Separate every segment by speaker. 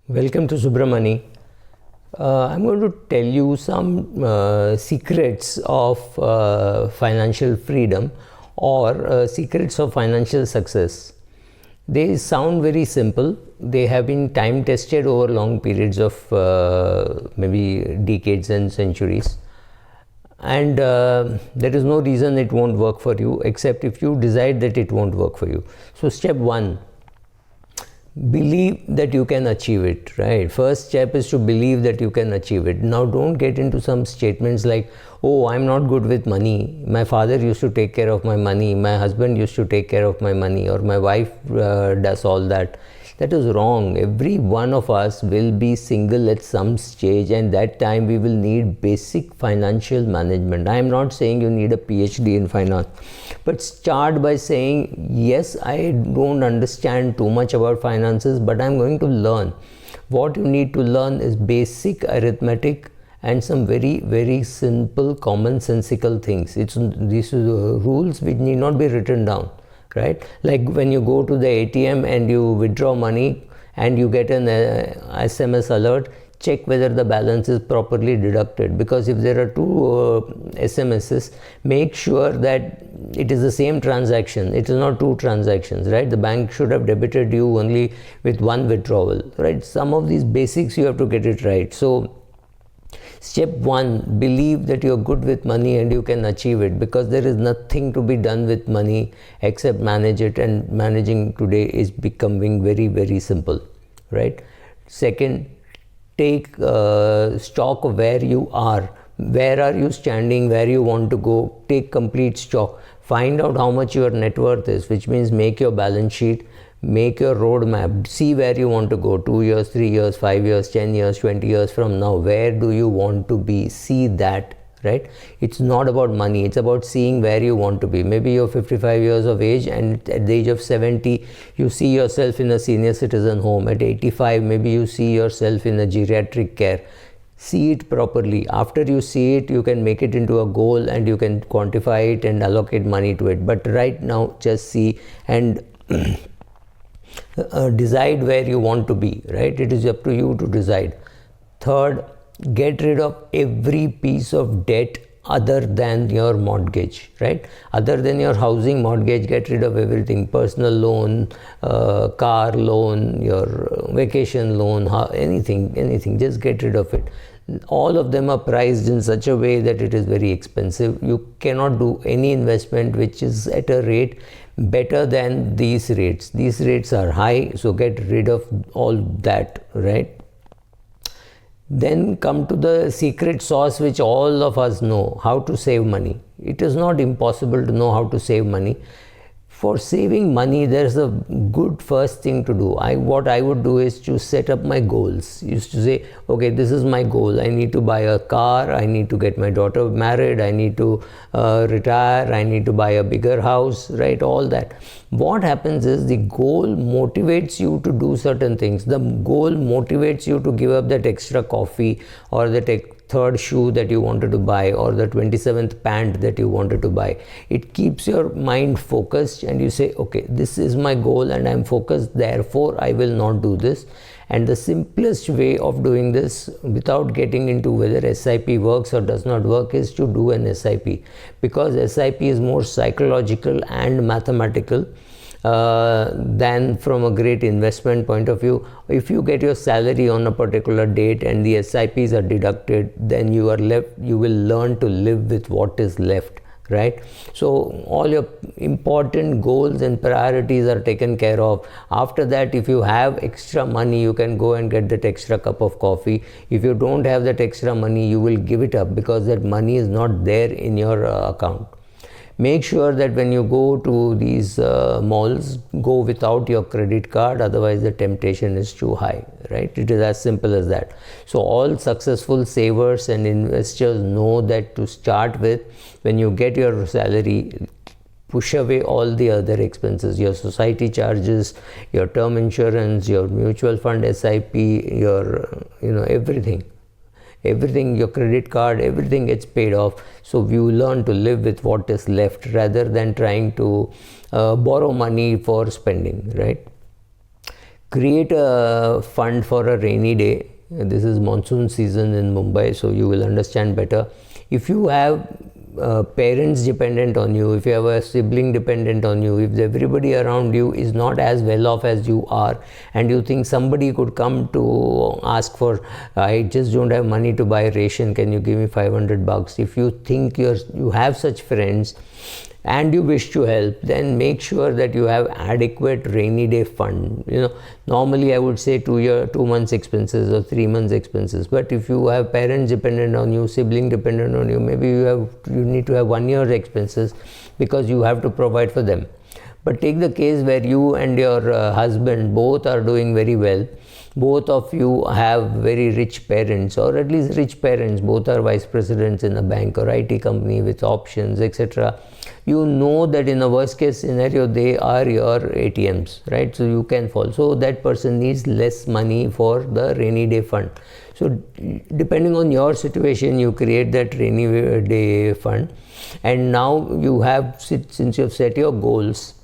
Speaker 1: Welcome to Subramani. I'm going to tell you some secrets of financial freedom or secrets of financial success. They sound very simple. They have been time tested over long periods of maybe decades and centuries. And there is no reason it won't work for you except if you decide that it won't work for you. So, step one, believe that you can achieve it, right? First step is to believe that you can achieve it. Now don't get into some statements like, oh, I'm not good with money, my father used to take care of my money, my husband used to take care of my money, or my wife does all that. That is wrong. Every one of us will be single at some stage, and that time we will need basic financial management. I am not saying you need a PhD in finance, but start by saying, yes, I don't understand too much about finances, but I'm going to learn. What you need to learn is basic arithmetic and some very, very simple commonsensical things. These are rules which need not be written down. Right? Like when you go to the ATM and you withdraw money and you get an SMS alert, check whether the balance is properly deducted, because if there are two SMSs, make sure that it is the same transaction. It is not two transactions, right? The bank should have debited you only with one withdrawal, right? Some of these basics you have to get it right. So step one, believe that you're good with money and you can achieve it, because there is nothing to be done with money except manage it, and managing today is becoming very, very simple, right? Second, take stock of where you are. Where are you standing? Where you want to go? Take complete stock. Find out how much your net worth is, which means make your balance sheet. Make your roadmap, see where you want to go, 2 years, 3 years, 5 years, 10 years, 20 years from now. Where do you want to be? See that, right? It's not about money, it's about seeing where you want to be. Maybe you're 55 years of age, and at the age of 70, you see yourself in a senior citizen home. At 85, maybe you see yourself in a geriatric care. See it properly. After you see it, you can make it into a goal and you can quantify it and allocate money to it. But right now, just see and decide where you want to be, right? It is up to you to decide. Third, get rid of every piece of debt other than your mortgage, right? Other than your housing mortgage, get rid of everything. Personal loan, car loan, your vacation loan, anything, just get rid of it. All of them are priced in such a way that it is very expensive. You cannot do any investment which is at a rate better than these rates. These rates are high, so get rid of all that, right? Then come to the secret sauce which all of us know, how to save money. It is not impossible to know how to save money. For saving money, there's a good first thing to do. What I would do is to set up my goals. Used to say, okay, this is my goal. I need to buy a car. I need to get my daughter married. I need to retire. I need to buy a bigger house, right? All that. What happens is the goal motivates you to do certain things. The goal motivates you to give up that extra coffee or that third shoe that you wanted to buy, or the 27th pant that you wanted to buy. It keeps your mind focused and you say, okay, this is my goal and I'm focused, therefore I will not do this. And the simplest way of doing this without getting into whether SIP works or does not work is to do an SIP, because SIP is more psychological and mathematical than from a great investment point of view. If you get your salary on a particular date and the SIPs are deducted, then you will learn to live with what is left, right? So all your important goals and priorities are taken care of. After that, if you have extra money, you can go and get that extra cup of coffee. If you don't have that extra money, you will give it up because that money is not there in your account. Make sure that when you go to these malls, go without your credit card, otherwise the temptation is too high, right? It is as simple as that. So all successful savers and investors know that to start with, when you get your salary, push away all the other expenses, your society charges, your term insurance, your mutual fund SIP, your everything, your credit card, everything gets paid off. So you learn to live with what is left rather than trying to borrow money for spending, right? Create a fund for a rainy day. This is monsoon season in Mumbai, so you will understand better. If you have parents dependent on you, if you have a sibling dependent on you, if everybody around you is not as well off as you are, and you think somebody could come to ask for, I just don't have money to buy ration, can you give me $500? If you think you have such friends and you wish to help, then make sure that you have adequate rainy day fund. Normally I would say 2 months expenses or 3 months expenses, but if you have parents dependent on you, sibling dependent on you, maybe you need to have 1 year's expenses, because you have to provide for them. But take the case where you and your husband both are doing very well, both of you have very rich parents, or at least rich parents, both are vice presidents in a bank or IT company with options, etc. You know that in a worst case scenario they are your ATMs, right? So you can fall. So that person needs less money for the rainy day fund. So depending on your situation, you create that rainy day fund. And now you have, since you have set your goals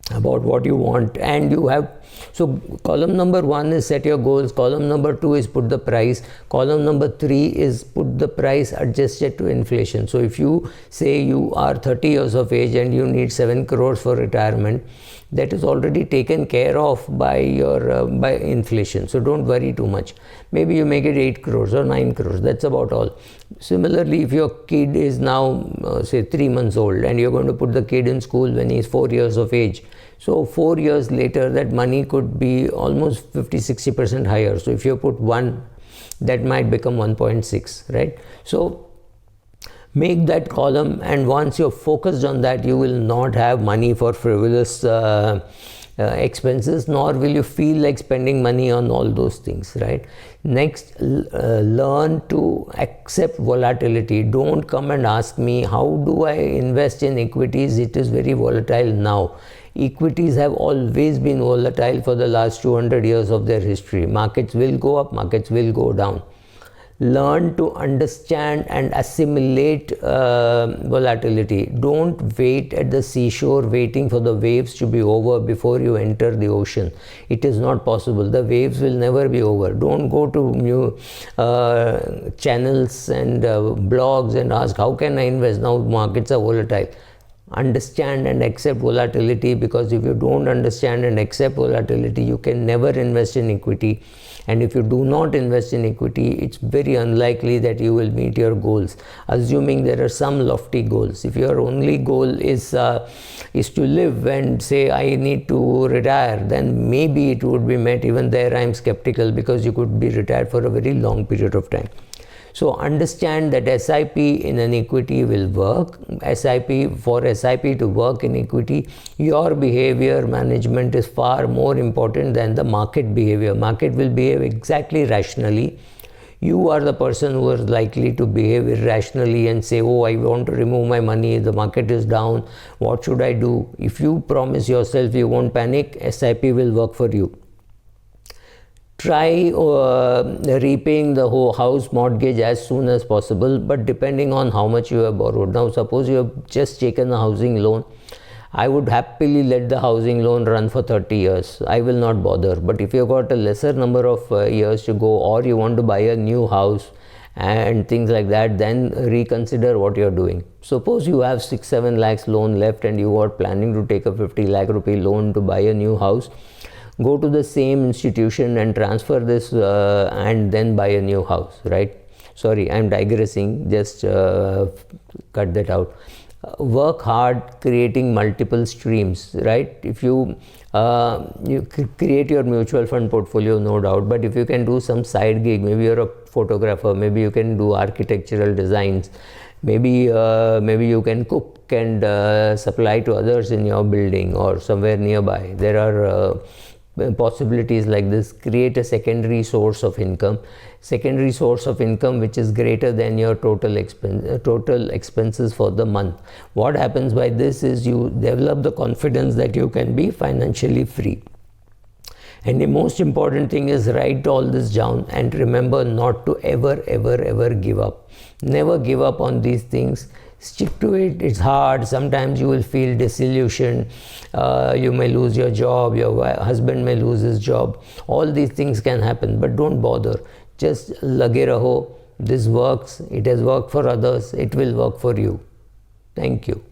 Speaker 1: about what you want, and you have, so column number 1 is set your goals, column number 2 is put the price, column number 3 is put the price adjusted to inflation. So if you say you are 30 years of age and you need 7 crores for retirement, that is already taken care of by your by inflation, so don't worry too much. Maybe you make it 8 crores or 9 crores, that's about all. Similarly, if your kid is now say 3 months old and you're going to put the kid in school when he is 4 years of age, so 4 years later that money could be almost 50-60% higher. So if you put 1, that might become 1.6, right? So make that column, and once you're focused on that, you will not have money for frivolous expenses, nor will you feel like spending money on all those things, right? Next, learn to accept volatility. Don't come and ask me, how do I invest in equities? It is very volatile now. Equities have always been volatile for the last 200 years of their history. Markets will go up, markets will go down. Learn to understand and assimilate volatility. Don't wait at the seashore waiting for the waves to be over before you enter the ocean. It is not possible. The waves will never be over. Don't go to new channels and blogs and ask, how can I invest? Now markets are volatile. Understand and accept volatility, because if you don't understand and accept volatility, you can never invest in equity. And if you do not invest in equity, it's very unlikely that you will meet your goals, assuming there are some lofty goals. If your only goal is to live and say, I need to retire, then maybe it would be met. Even there I am skeptical, because you could be retired for a very long period of time. So understand that SIP in an equity will work. For SIP to work in equity, your behavior management is far more important than the market behavior. Market will behave exactly rationally. You are the person who is likely to behave irrationally and say, oh, I want to remove my money, the market is down, what should I do? If you promise yourself you won't panic, SIP will work for you. Try repaying the whole house mortgage as soon as possible, but depending on how much you have borrowed. Now suppose you have just taken a housing loan, I would happily let the housing loan run for 30 years. I will not bother. But if you've got a lesser number of years to go, or you want to buy a new house and things like that, then reconsider what you're doing. Suppose you have 6-7 lakhs loan left and you are planning to take a 50 lakh rupee loan to buy a new house. Go to the same institution and transfer this and then buy a new house, right? Sorry, I'm digressing, just cut that out. Work hard creating multiple streams, right? If you create your mutual fund portfolio, no doubt, but if you can do some side gig, maybe you're a photographer, maybe you can do architectural designs, maybe you can cook and supply to others in your building or somewhere nearby. There are possibilities like this. Create a secondary source of income which is greater than your total expenses for the month. What happens by this is you develop the confidence that you can be financially free. And the most important thing is write all this down and remember not to ever give up. Never give up on these things. Stick to it. It's hard. Sometimes you will feel disillusioned. You may lose your job. Your husband may lose his job. All these things can happen, but don't bother. Just lage raho. This works. It has worked for others. It will work for you. Thank you.